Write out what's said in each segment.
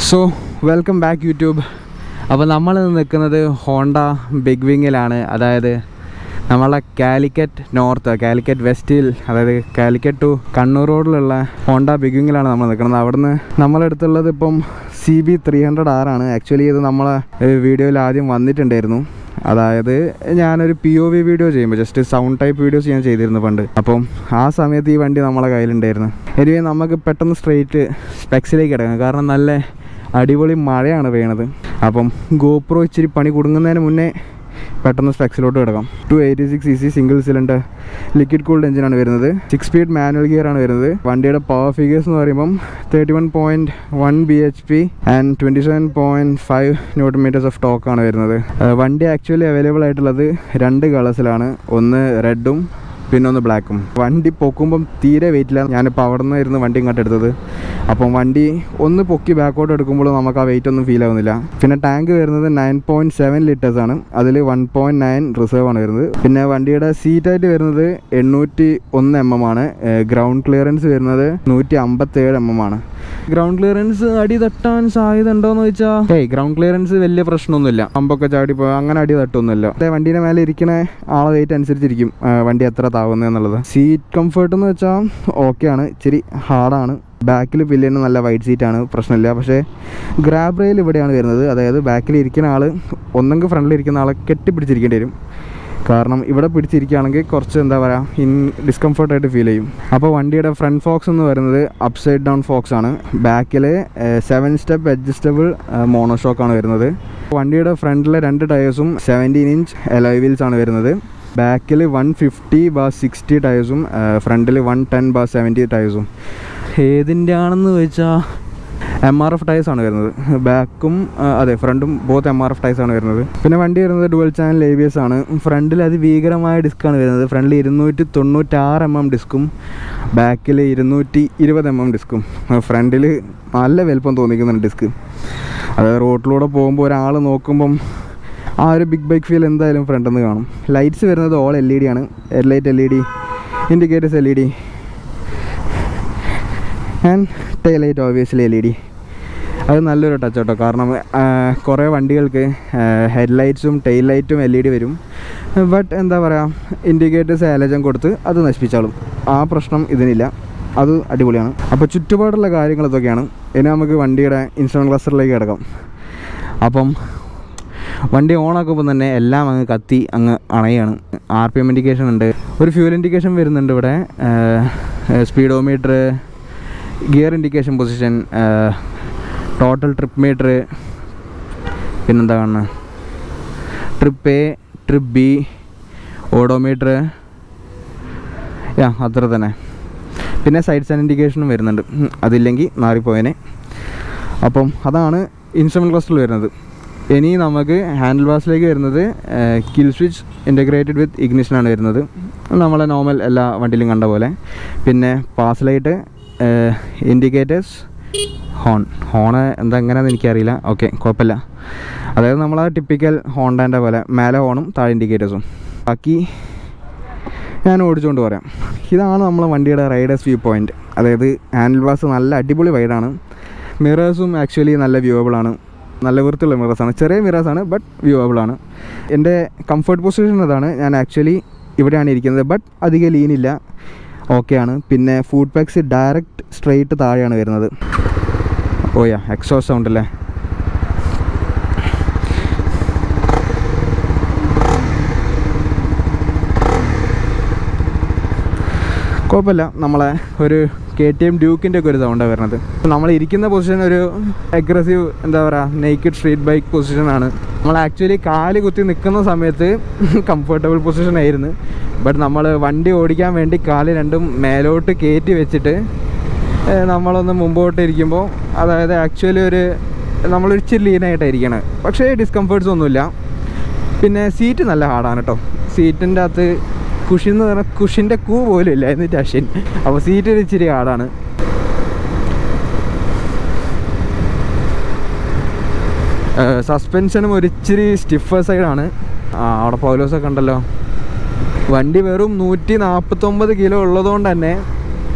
So welcome back YouTube. അപ്പോൾ നമ്മൾ നിൽക്കുന്നത് ഹോണ്ട ബിഗ് വിങ്ങിലാണ്. അതായത് നമ്മളെ കാലിക്കറ്റ് നോർത്ത്, കാലിക്കറ്റ് വെസ്റ്റിൽ, അതായത് കാലിക്കറ്റ് ടു കണ്ണൂർ റോഡിലുള്ള ഹോണ്ട ബിഗ് വിങ്ങിലാണ് നമ്മൾ നിൽക്കുന്നത്. അവിടുന്ന് നമ്മളെടുത്തുള്ളത് ഇപ്പം CB300R ആണ്. ആക്ച്വലി ഇത് നമ്മളെ വീഡിയോയിൽ ആദ്യം വന്നിട്ടുണ്ടായിരുന്നു. അതായത് ഞാനൊരു POV വീഡിയോ ചെയ്യുമ്പോൾ ജസ്റ്റ് സൗണ്ട് ടൈപ്പ് വീഡിയോസ് ഞാൻ ചെയ്തിരുന്നു പണ്ട്. അപ്പം ആ സമയത്ത് ഈ വണ്ടി നമ്മളെ കയ്യിലുണ്ടായിരുന്നു. എനിവേ നമുക്ക് പെട്ടെന്ന് സ്ട്രെയിറ്റ് സ്പെക്സിലേക്ക് കിടക്കാം. കാരണം നല്ല അടിപൊളി മഴയാണ് പെയ്യണത്. അപ്പം GoPro ഇച്ചിരി പണി കൊടുക്കുന്നതിന് മുന്നേ പെട്ടെന്ന് സ്പെക്സിലോട്ട് കിടക്കാം. 286cc single cylinder liquid cooled എഞ്ചിനാണ് വരുന്നത്. 6 സ്പീഡ് മാനുവൽ ഗിയർ ആണ് വരുന്നത്. വണ്ടിയുടെ പവർ ഫിഗേഴ്സ് എന്ന് പറയുമ്പം 31.1 bhp ആൻഡ് 27.5 Nm ഓഫ് ടോക്കാണ് വരുന്നത്. വണ്ടി ആക്ച്വലി അവൈലബിൾ ആയിട്ടുള്ളത് 2 കളേഴ്സിലാണ്. ഒന്ന് റെഡും പിന്നെ ഒന്ന് ബ്ലാക്കും. വണ്ടി പൊക്കുമ്പം തീരെ വെയിറ്റില്ല. ഞാനിപ്പോൾ അവിടെ നിന്ന് ഇരുന്ന് വണ്ടി ഇങ്ങോട്ട് എടുത്തത്. അപ്പം വണ്ടി ഒന്ന് പൊക്കി ബാക്കോട്ട് എടുക്കുമ്പോൾ നമുക്ക് ആ വെയിറ്റ് ഒന്നും ഫീൽ ആവുന്നില്ല. പിന്നെ ടാങ്ക് വരുന്നത് 9.7 liters ആണ്. അതിൽ 1.9 റിസർവ് ആണ് വരുന്നത്. പിന്നെ വണ്ടിയുടെ സീറ്റായിട്ട് വരുന്നത് 801 mm ആണ്. ഗ്രൗണ്ട് ക്ലിയറൻസ് വരുന്നത് 157 mm ആണ്. ഗ്രൗണ്ട് ക്ലിയറൻസ് അടി തട്ടാൻ സാധ്യത ഉണ്ടോയെന്ന് ചോദിച്ചാൽ ഗ്രൗണ്ട് ക്ലിയറൻസ് വലിയ പ്രശ്നമൊന്നുമില്ല. പമ്പൊക്കെ ചാടിപ്പോൾ അങ്ങനെ അടി തട്ടൊന്നുമില്ല. വണ്ടീൻ്റെ മേലെ ഇരിക്കുന്ന ആളെ വെയിറ്റ് അനുസരിച്ചിരിക്കും വണ്ടി എത്ര താവുന്നതെന്നുള്ളത്. സീറ്റ് കംഫർട്ട് എന്ന് വെച്ചാൽ ഓക്കെയാണ്. ഇച്ചിരി ഹാർഡാണ്. ബാക്കിൽ പില്ലിന് നല്ല വൈറ്റ് സീറ്റാണ്, പ്രശ്നമില്ല. പക്ഷേ ഗ്രാബ് റെയിൽ ഇവിടെയാണ് വരുന്നത്. അതായത് ബാക്കിൽ ഇരിക്കുന്ന ആൾ ഒന്നെങ്കിൽ ഫ്രണ്ടിലിരിക്കുന്ന ആളെ കെട്ടിപ്പിടിച്ചിരിക്കേണ്ടി വരും. കാരണം ഇവിടെ പിടിച്ചിരിക്കുകയാണെങ്കിൽ കുറച്ച് എന്താ പറയുക ഡിസ്കംഫർട്ടായിട്ട് ഫീൽ ചെയ്യും. അപ്പോൾ വണ്ടിയുടെ ഫ്രണ്ട് ഫോക്സ് എന്ന് പറയുന്നത് അപ്സൈഡ് ഡൗൺ ഫോക്സ് ആണ്. ബാക്കിൽ 7 സ്റ്റെപ്പ് അഡ്ജസ്റ്റബിൾ മോണോഷോക്കാണ് വരുന്നത്. വണ്ടിയുടെ ഫ്രണ്ടിലെ 2 ടയേഴ്സും 17 inch അലോയ് വീൽസ് ആണ് വരുന്നത്. ബാക്കിൽ 150/60 ടയേഴ്സും ഫ്രണ്ടിൽ 110/70 ടയേഴ്സും. ഏതിൻ്റെ ആണെന്ന് ചോദിച്ചാൽ MRF ടയേഴ്സ് ആണ് വരുന്നത്. ബാക്കും അതെ ഫ്രണ്ടും ബോത്ത് MRF ടയേഴ്സ് ആണ് വരുന്നത്. പിന്നെ വണ്ടി വരുന്നത് ഡുവൽ ചാനൽ ABS ആണ്. ഫ്രണ്ടിൽ അതിഭീകരമായ ഡിസ്ക്കാണ് വരുന്നത്. ഫ്രണ്ടിൽ 296 mm ഡിസ്ക്കും ബാക്കിൽ 220 mm ഡിസ്ക്കും. ഫ്രണ്ടിൽ നല്ല വലുപ്പം തോന്നിക്കുന്നുണ്ട് ഡിസ്ക്. അതായത് റോഡിലൂടെ പോകുമ്പോൾ ഒരാൾ നോക്കുമ്പം ആ ഒരു ബിഗ് ബൈക്ക് ഫീൽ എന്തായാലും ഫ്രണ്ടിൽ നിന്ന് കാണും. ലൈറ്റ്സ് വരുന്നത് ഓൾ LED ആണ്. Headlight LED, indicators LED and tail light obviously LED. അത് നല്ലൊരു ടച്ച് കേട്ടോ. കാരണം കുറേ വണ്ടികൾക്ക് ഹെഡ്ലൈറ്റ്സും ടെയിൽ ലൈറ്റും LED വരും. ബട്ട് എന്താ പറയുക, ഇൻഡിക്കേറ്റേഴ്സ് ഹാലജൻ കൊടുത്ത് അത് നശിപ്പിച്ചാളും. ആ പ്രശ്നം ഇതിനില്ല. അത് അടിപൊളിയാണ്. അപ്പോൾ ചുറ്റുപാടുള്ള കാര്യങ്ങൾ ഇതൊക്കെയാണ്. ഇനി നമുക്ക് വണ്ടിയുടെ ഇൻസ്ട്രുമെൻറ്റ് ക്ലസ്റ്ററിലേക്ക് കിടക്കാം. അപ്പം വണ്ടി ഓണാക്കുമ്പോൾ തന്നെ എല്ലാം അങ്ങ് കത്തി അങ്ങ് അണയാണ്. RPM ഇൻഡിക്കേഷൻ ഉണ്ട്, ഒരു ഫ്യൂൽ ഇൻഡിക്കേഷൻ വരുന്നുണ്ട് ഇവിടെ, speedometer, gear indication position, total trip metre, പിന്നെന്താ കാണുന്നത്, trip A, trip B, odometer, അത്ര തന്നെ. പിന്നെ സൈഡ് സ്റ്റാൻഡ് ഇൻഡിക്കേഷനും വരുന്നുണ്ട്. അതില്ലെങ്കിൽ മാറിപ്പോയനെ. അപ്പം അതാണ് ഇൻസ്ട്രുമെൻറ്റ് ക്ലസ്റ്ററിൽ വരുന്നത്. ഇനി നമുക്ക് ഹാൻഡിൽ ബാർസിലേക്ക് വരുന്നത് കിൽ സ്വിച്ച് ഇൻ്റഗ്രേറ്റഡ് വിത്ത് ഇഗ്നിഷനാണ് വരുന്നത്. നമ്മളെ നോർമൽ എല്ലാ വണ്ടിയിലും കണ്ട പോലെ. പിന്നെ പാസ് ലൈറ്റ്, ഇൻഡിക്കേറ്റേഴ്സ്, ഹോണ് എന്താ എങ്ങനെയാണെന്ന് എനിക്കറിയില്ല. ഓക്കെ, കുഴപ്പമില്ല. അതായത് നമ്മളാ ടിപ്പിക്കൽ ഹോണ്ടേൻ്റെ പോലെ മേലെ ഹോണും താഴെ ഇൻഡിക്കേറ്റേഴ്സും. ബാക്കി ഞാൻ ഓടിച്ചുകൊണ്ട് പറയാം. ഇതാണ് നമ്മളെ വണ്ടിയുടെ റൈഡേഴ്സ് വ്യൂ പോയിൻറ്റ്. അതായത് ഹാൻഡിൽ ബാർസ് നല്ല അടിപൊളി വൈഡാണ്. മിറേഴ്സും ആക്ച്വലി നല്ല വ്യൂവബിളാണ്. നല്ല വൃത്തിയുള്ള മിറേഴ്സാണ്. ചെറിയ മിറേഴ്സാണ് ബട്ട് വ്യൂവബിളാണ്. എൻ്റെ കംഫർട്ട് പൊസിഷൻ അതാണ്. ഞാൻ ആക്ച്വലി ഇവിടെയാണ് ഇരിക്കുന്നത്. ബട്ട് അധികം ലീനില്ല, ഓക്കെയാണ്. പിന്നെ ഫുഡ് പാക്സ് ഡയറക്റ്റ് സ്ട്രെയിറ്റ് താഴെയാണ് വരുന്നത്. എക്സോസ്റ്റ് സൗണ്ട് അല്ലേ. കുഴപ്പമില്ല. നമ്മളെ ഒരു KTM ഡ്യൂക്കിൻ്റെ ഒക്കെ ഒരു സൗണ്ടാണ് വരുന്നത്. നമ്മൾ ഇരിക്കുന്ന പൊസിഷൻ ഒരു അഗ്രസീവ് എന്താ പറയുക നെയ്ക്കഡ് സ്ട്രീറ്റ് ബൈക്ക് പൊസിഷനാണ്. നമ്മൾ ആക്ച്വലി കാല് കുത്തി നിൽക്കുന്ന സമയത്ത് കംഫർട്ടബിൾ പൊസിഷൻ ആയിരുന്നു. ബട്ട് നമ്മൾ വണ്ടി ഓടിക്കാൻ വേണ്ടി കാല് രണ്ടും മേലോട്ട് കയറ്റി വെച്ചിട്ട് നമ്മളൊന്ന് മുമ്പോട്ട് ഇരിക്കുമ്പോൾ അതായത് ആക്ച്വലി നമ്മളൊരു ഇച്ചിരി ലീനായിട്ടായിരിക്കണം. പക്ഷേ ഡിസ്കംഫേർട്ട്സ് ഒന്നുമില്ല. പിന്നെ സീറ്റ് നല്ല ഹാർഡാണ് കേട്ടോ. സീറ്റിൻ്റെ അകത്ത് കുഷൻ എന്ന് പറഞ്ഞാൽ കുഷിൻ്റെ കൂ പോലും ഇല്ല, എന്നിട്ട് അഷ്യൻ. അപ്പോൾ സീറ്റ് ഇച്ചിരി ഹാർഡാണ്. സസ്പെൻഷനും ഒരിച്ചിരി സ്റ്റിഫർ സൈഡാണ്. അവിടെ പൗലോസൊക്കെ ഉണ്ടല്ലോ. വണ്ടി വെറും 149 കിലോ ഉള്ളതുകൊണ്ട് തന്നെ,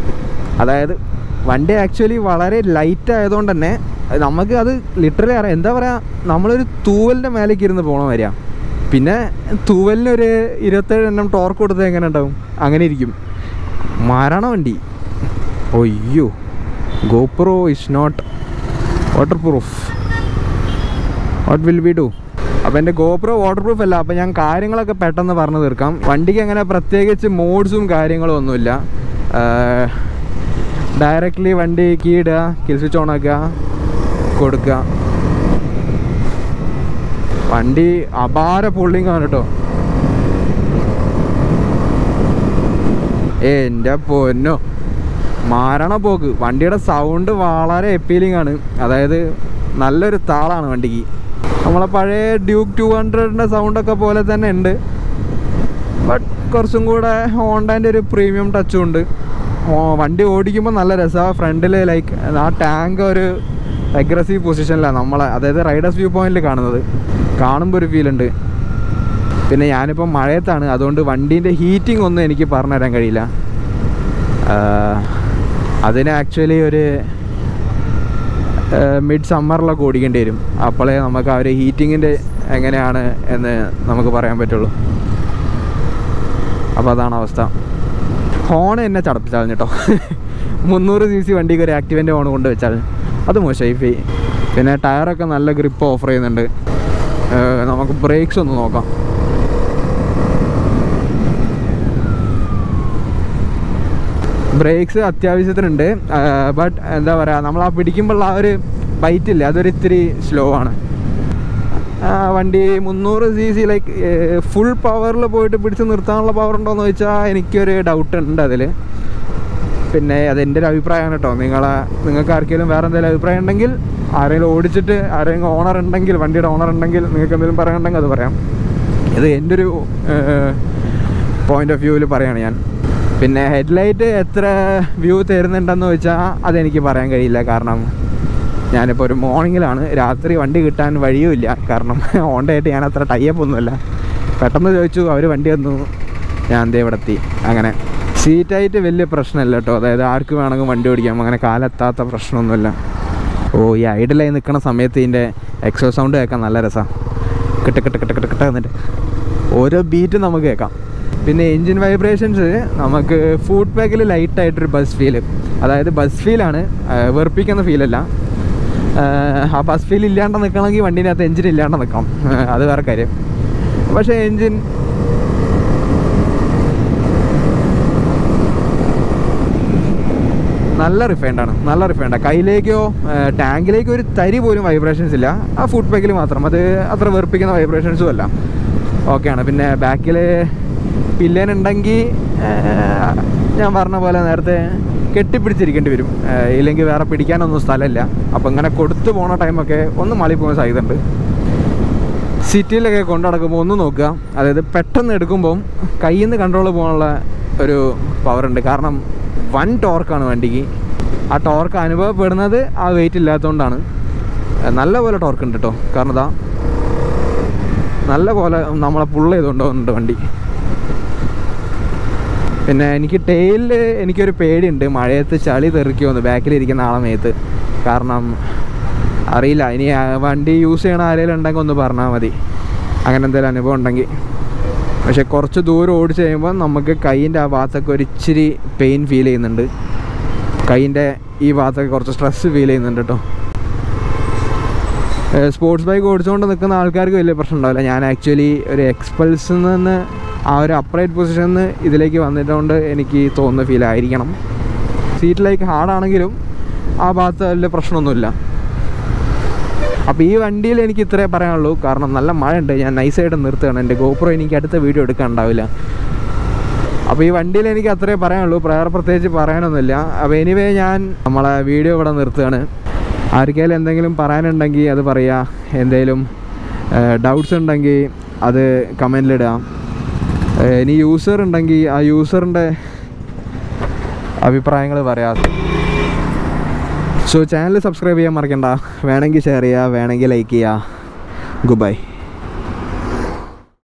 അതായത് വണ്ടി ആക്ച്വലി വളരെ ലൈറ്റ് ആയതുകൊണ്ട് തന്നെ നമുക്ക് അത് ലിറ്ററലി അറിയാം. എന്താ പറയുക, നമ്മളൊരു തൂവലിൻ്റെ മേലേക്ക് ഇരുന്ന് പോകണം വരിക. പിന്നെ തൂവലിനൊരു 27 Nm ടോർക്ക് കൊടുത്താൽ എങ്ങനെ ഉണ്ടാവും? അങ്ങനെ ഇരിക്കും. മരണ വണ്ടി. ഒയ്യോ, GoPro is not waterproof. What will we do? അപ്പോൾ എൻ്റെ GoPro വാട്ടർപ്രൂഫ് അല്ല. അപ്പോൾ ഞാൻ കാര്യങ്ങളൊക്കെ പെട്ടെന്ന് പറഞ്ഞു തീർക്കാം. വണ്ടിക്ക് അങ്ങനെ പ്രത്യേകിച്ച് മോഡ്സും കാര്യങ്ങളും ഒന്നുമില്ല. ഡയറക്റ്റ്ലി വണ്ടി കീ ഇടുക, കിൽ സ്വിച്ച് ഓൺ ആക്കുക, കൊടുക്കുക. വണ്ടി അപാര പുള്ളിങ് ആണ് കേട്ടോ. എൻ്റെ പൊന്നോ, മാരണ പോക്ക്. വണ്ടിയുടെ സൗണ്ട് വളരെ അപ്പീലിംഗ് ആണ്. അതായത് നല്ലൊരു താളാണ് വണ്ടിക്ക്. നമ്മളെ പഴയ ഡ്യൂക്ക് 200ൻ്റെ സൗണ്ടൊക്കെ പോലെ തന്നെ ഉണ്ട്. ബട്ട് കുറച്ചും കൂടെ ഹോണ്ടൻ്റെ ഒരു പ്രീമിയം ടച്ചും ഉണ്ട്. വണ്ടി ഓടിക്കുമ്പോൾ നല്ല രസമാണ്. ഫ്രണ്ടിൽ ലൈക്ക് ആ ടാങ്ക് ഒരു അഗ്രസീവ് പൊസിഷനിലാണ് നമ്മളെ, അതായത് റൈഡേഴ്സ് വ്യൂ പോയിന്റിൽ കാണുന്നത്. കാണുമ്പോൾ ഒരു ഫീലുണ്ട്. പിന്നെ ഞാനിപ്പോൾ മഴയത്താണ്, അതുകൊണ്ട് വണ്ടീൻ്റെ ഹീറ്റിംഗ് ഒന്നും എനിക്ക് പറഞ്ഞുതരാൻ കഴിയില്ല. അതിന് ആക്ച്വലി ഒരു മിഡ് സമ്മറിലൊക്കെ ഓടിക്കേണ്ടി വരും. അപ്പോഴേ നമുക്ക് ആ ഒരു ഹീറ്റിങ്ങിൻ്റെ എങ്ങനെയാണ് എന്ന് നമുക്ക് പറയാൻ പറ്റുള്ളൂ. അപ്പോൾ അതാണ് അവസ്ഥ. ഹോൺ എന്നെ ചടപ്പിച്ചാൽ കേട്ടോ. 300 cc വണ്ടിക്ക് ഒരു ആക്റ്റീവിൻ്റെ ഹോൺ കൊണ്ട് വെച്ചാൽ അത് മോശമായി. പിന്നെ ടയറൊക്കെ നല്ല ഗ്രിപ്പ് ഓഫർ ചെയ്യുന്നുണ്ട്. നമുക്ക് ബ്രേക്സ് ഒന്ന് നോക്കാം. ബ്രേക്സ് അത്യാവശ്യത്തിനുണ്ട്. ബട്ട് എന്താ പറയുക, നമ്മൾ ആ പിടിക്കുമ്പോഴുള്ള ആ ഒരു ബൈറ്റില്ലേ, അതൊരു ഇത്തിരി സ്ലോ ആണ്. വണ്ടി 300 cc ലൈക്ക് ഫുൾ പവറിൽ പോയിട്ട് പിടിച്ച് നിർത്താനുള്ള പവർ ഉണ്ടോയെന്ന് ചോദിച്ചാൽ എനിക്കൊരു ഡൗട്ട് ഉണ്ട് അതിൽ. പിന്നെ അതെൻ്റെ ഒരു അഭിപ്രായമാണ് കേട്ടോ. നിങ്ങൾക്ക് ആർക്കെങ്കിലും വേറെ എന്തെങ്കിലും അഭിപ്രായം ഉണ്ടെങ്കിൽ, ആരെങ്കിലും ഓടിച്ചിട്ട് ആരെങ്കിലും ഓണർ ഉണ്ടെങ്കിൽ, വണ്ടിയുടെ ഓണർ ഉണ്ടെങ്കിൽ നിങ്ങൾക്ക് എന്തെങ്കിലും പറയാനുണ്ടെങ്കിൽ അത് പറയാം. ഇത് എൻ്റെ ഒരു പോയിൻ്റ് ഓഫ് വ്യൂവിൽ പറയുകയാണ് ഞാൻ. പിന്നെ ഹെഡ്ലൈറ്റ് എത്ര വ്യൂ തരുന്നുണ്ടെന്ന് ചോദിച്ചാൽ അതെനിക്ക് പറയാൻ കഴിയില്ല. കാരണം ഞാനിപ്പോൾ ഒരു മോർണിംഗിലാണ്, രാത്രി വണ്ടി കിട്ടാൻ വഴിയുമില്ല. കാരണം ഹോണ്ടയായിട്ട് ഞാൻ അത്ര ടൈപ്പ് ഒന്നുമില്ല. പെട്ടെന്ന് ചോദിച്ചു, അവർ വണ്ടി വന്നു, ഞാൻ ദേ ഇവിടെ എത്തി. അങ്ങനെ സീറ്റായിട്ട് വലിയ പ്രശ്നമില്ല കേട്ടോ. അതായത് ആർക്ക് വേണമെങ്കിൽ വണ്ടി ഓടിക്കാം, അങ്ങനെ കാലെത്താത്ത പ്രശ്നമൊന്നുമില്ല. ഈ ഐഡിലായി നിൽക്കുന്ന സമയത്ത് ഇതിൻ്റെ എക്സോ സൗണ്ട് കേൾക്കാൻ നല്ല രസമാണ്. കിട്ട കിട്ട കിട്ട കിട്ട കിട്ട എന്നിട്ട് ഓരോ ബീറ്റ് നമുക്ക് കേൾക്കാം. പിന്നെ എൻജിൻ വൈബ്രേഷൻസ് നമുക്ക് ഫുഡ് പാക്കിൽ ലൈറ്റായിട്ടൊരു ബസ് ഫീല്, അതായത് ബസ് ഫീലാണ്, വെറുപ്പിക്കുന്ന ഫീലല്ല. ആ ബസ് ഫീൽ ഇല്ലാണ്ട് നിൽക്കണമെങ്കിൽ വണ്ടീനകത്ത് എൻജിൻ ഇല്ലാണ്ട് നിൽക്കണം, അത് വേറെ കാര്യം. പക്ഷേ എൻജിൻ നല്ല റിഫൈൻഡാണ്, നല്ല റിഫൈൻഡാണ്. കയ്യിലേക്കോ ടാങ്കിലേക്കോ ഒരു തരി പോലും വൈബ്രേഷൻസ് ഇല്ല. ആ ഫുഡ് പാക്കിൽ മാത്രം, അത് അത്ര വെറുപ്പിക്കുന്ന വൈബ്രേഷൻസും അല്ല. ഓക്കെയാണ്. പിന്നെ ബാക്കിൽ പില്ലൻ ഉണ്ടെങ്കിൽ ഞാൻ പറഞ്ഞ പോലെ നേരത്തെ കെട്ടിപ്പിടിച്ചിരിക്കേണ്ടി വരും, ഇല്ലെങ്കിൽ വേറെ പിടിക്കാനൊന്നും സ്ഥലമില്ല. അപ്പോൾ ഇങ്ങനെ കൊടുത്തു പോണ ടൈമൊക്കെ ഒന്ന് മളി പോകാൻ സാധ്യതയുണ്ട്. സിറ്റിയിലൊക്കെ കൊണ്ടു നടക്കുമ്പോൾ ഒന്ന് നോക്കുക, അതായത് പെട്ടെന്ന് എടുക്കുമ്പം കയ്യിൽ നിന്ന് കൺട്രോൾ പോകാനുള്ള ഒരു പവറുണ്ട്. കാരണം വൻ ടോർക്കാണ് വണ്ടിക്ക്. ആ ടോർക്ക് അനുഭവപ്പെടുന്നത് ആ വെയിറ്റ് ഇല്ലാത്തതുകൊണ്ടാണ്. നല്ല പോലെ ടോർക്ക് ഉണ്ട് കേട്ടോ. കാരണം ഇതാ നല്ല പോലെ നമ്മളെ പുള്ള് ചെയ്തുകൊണ്ടുണ്ട് വണ്ടി. പിന്നെ എനിക്ക് ടെയിലിൽ എനിക്കൊരു പേടിയുണ്ട്, മഴയത്ത് ചളി തെറിക്കുമെന്ന് ബാക്കിലിരിക്കുന്ന ആളെ മേത്ത്. കാരണം അറിയില്ല, ഇനി വണ്ടി യൂസ് ചെയ്യണ ആരെങ്കിലും ഉണ്ടെങ്കിൽ ഒന്ന് പറഞ്ഞാൽ മതി, അങ്ങനെ എന്തെങ്കിലും അനുഭവം ഉണ്ടെങ്കിൽ. പക്ഷേ കുറച്ച് ദൂരം ഓടിച്ച് കഴിയുമ്പോൾ നമുക്ക് കൈയിൻ്റെ ആ ഭാഗത്തൊക്കെ ഒരു ഇച്ചിരി പെയിൻ ഫീൽ ചെയ്യുന്നുണ്ട്. കൈയിൻ്റെ ഈ ഭാഗത്തൊക്കെ കുറച്ച് സ്ട്രെസ് ഫീൽ ചെയ്യുന്നുണ്ട് കേട്ടോ. സ്പോർട്സ് ബൈക്ക് ഓടിച്ചുകൊണ്ട് നിൽക്കുന്ന ആൾക്കാർക്ക് വലിയ പ്രശ്നം ഉണ്ടാവില്ല. ഞാൻ ആക്ച്വലി ഒരു എക്സ്പൾസിൽ നിന്ന് ആ ഒരു അപ്രൈറ്റ് പൊസിഷനിൽ നിന്ന് ഇതിലേക്ക് വന്നിട്ടുകൊണ്ട് എനിക്ക് തോന്നുന്ന ഫീൽ ആയിരിക്കണം. സീറ്റ് ലൈക്ക് ഹാർഡാണെങ്കിലും ആ ഭാഗത്ത് വലിയ പ്രശ്നമൊന്നുമില്ല. അപ്പോൾ ഈ വണ്ടിയിൽ എനിക്ക് ഇത്രേ പറയാനുള്ളൂ. കാരണം നല്ല മഴ ഉണ്ട്, ഞാൻ നൈസായിട്ട് നിർത്തുകയാണ്. എൻ്റെ GoPro എനിക്ക് അടുത്ത വീഡിയോ എടുക്കാനുണ്ടാവില്ല. അപ്പോൾ ഈ വണ്ടിയിൽ എനിക്ക് അത്രേ പറയാനുള്ളൂ, പ്രത്യേകിച്ച് പറയാനൊന്നുമില്ല. അപ്പോൾ എനിവേ ഞാൻ നമ്മളെ വീഡിയോ ഇവിടെ നിർത്തുകയാണ്. ആർക്കെങ്കിലും എന്തെങ്കിലും പറയാനുണ്ടെങ്കിൽ അത് പറയുക, എന്തെങ്കിലും ഡൗട്ട്സ് ഉണ്ടെങ്കിൽ അത് കമൻറ്റിലിടുക. ഇനി യൂസർ ഉണ്ടെങ്കിൽ ആ യൂസറിൻ്റെ അഭിപ്രായങ്ങൾ പറയാം. സോ ചാനൽ സബ്സ്ക്രൈബ് ചെയ്യാൻ മറക്കണ്ട. വേണമെങ്കിൽ ഷെയർ ചെയ്യുക, വേണമെങ്കിൽ ലൈക്ക് ചെയ്യുക. Good bye.